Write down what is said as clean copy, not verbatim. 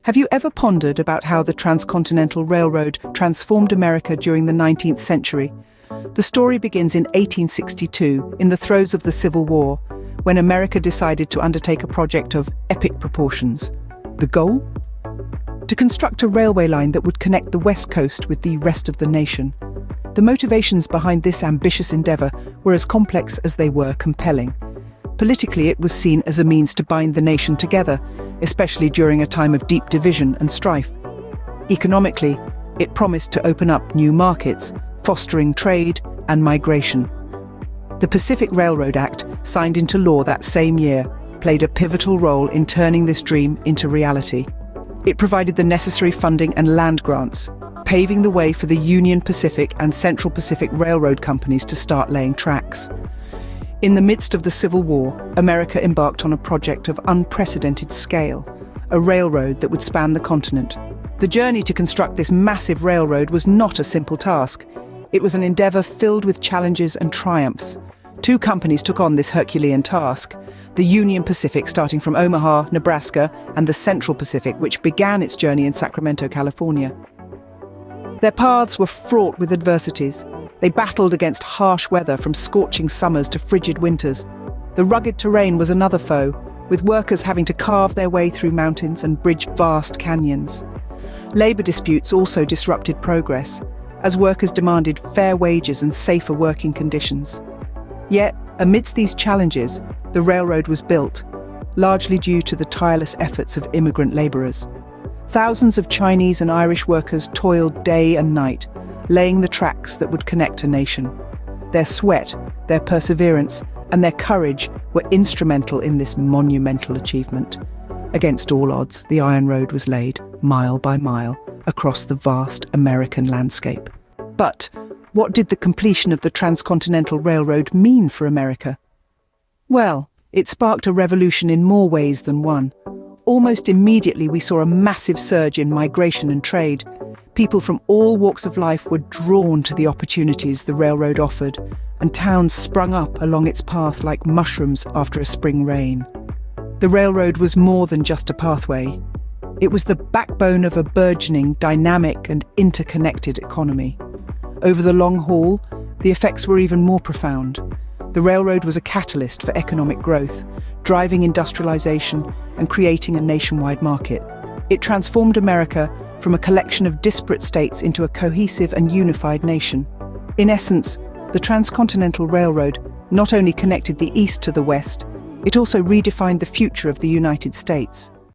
Have you ever pondered about how the Transcontinental Railroad transformed America during the 19th century? The story begins in 1862, in the throes of the Civil War, when America decided to undertake a project of epic proportions. The goal? To construct a railway line that would connect the West Coast with the rest of the nation. The motivations behind this ambitious endeavour were as complex as they were compelling. Politically, it was seen as a means to bind the nation together, especially during a time of deep division and strife. Economically, it promised to open up new markets, fostering trade and migration. The Pacific Railroad Act, signed into law that same year, played a pivotal role in turning this dream into reality. It provided the necessary funding and land grants, paving the way for the Union Pacific and Central Pacific Railroad companies to start laying tracks. In the midst of the Civil War, America embarked on a project of unprecedented scale, a railroad that would span the continent. The journey to construct this massive railroad was not a simple task. It was an endeavour filled with challenges and triumphs. Two companies took on this Herculean task: the Union Pacific, starting from Omaha, Nebraska, and the Central Pacific, which began its journey in Sacramento, California. Their paths were fraught with adversities. They battled against harsh weather, from scorching summers to frigid winters. The rugged terrain was another foe, with workers having to carve their way through mountains and bridge vast canyons. Labour disputes also disrupted progress, as workers demanded fair wages and safer working conditions. Yet, amidst these challenges, the railroad was built, largely due to the tireless efforts of immigrant labourers. Thousands of Chinese and Irish workers toiled day and night, laying the tracks that would connect a nation. Their sweat, their perseverance, and their courage were instrumental in this monumental achievement. Against all odds, the Iron Road was laid, mile by mile, across the vast American landscape. But what did the completion of the Transcontinental Railroad mean for America? Well, it sparked a revolution in more ways than one. Almost immediately, we saw a massive surge in migration and trade. People from all walks of life were drawn to the opportunities the railroad offered, and towns sprung up along its path like mushrooms after a spring rain. The railroad was more than just a pathway. It was the backbone of a burgeoning, dynamic and interconnected economy. Over the long haul, the effects were even more profound. The railroad was a catalyst for economic growth, driving industrialization and creating a nationwide market. It transformed America from a collection of disparate states into a cohesive and unified nation. In essence, the Transcontinental Railroad not only connected the East to the West, it also redefined the future of the United States.